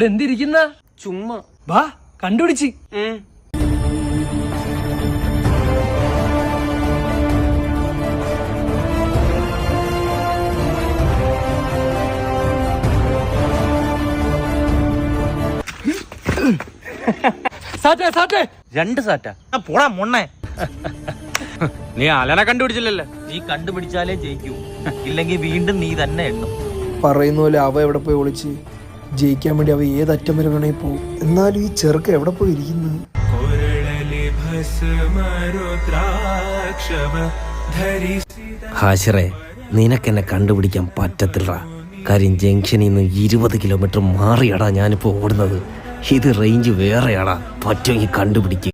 ഇവിടെ എന്തിരിക്കുന്ന? ചുമ്മാ വാ കണ്ടുപിടിച്ച്. സാറ്റേ സാറ്റേ 2 സാറ്റാ പോടാ മൊണ്ണേ. നീ അലനെ കണ്ടുപിടിച്ചില്ലല്ലോ. നീ കണ്ടുപിടിച്ചാലേ ജയിക്കൂ, ഇല്ലെങ്കിൽ വീണ്ടും നീ തന്നെ എണ്ണും. പറയുന്ന പോലെ അവ എവിടെ പോയി ഒളിച്ച് ജയിക്കാൻ വേണ്ടി അവ ഏതറ്റം വരെ വേണേ പോവും. എന്നാലും ഈ ചെറുക്ക എവിടെ പോയി ഇരിക്കുന്നു? ഹാഷിറെ, നിനക്കെന്നെ കണ്ടുപിടിക്കാൻ പറ്റത്തില്ല. കാര്യം ജംഗ്ഷനിൽ നിന്ന് 20 കിലോമീറ്റർ മാറിയാടാ ഞാനിപ്പോ ഓടുന്നത്. ഇത് റേഞ്ച് വേറെയാടാ. പറ്റുമെങ്കിൽ കണ്ടുപിടിക്കുക.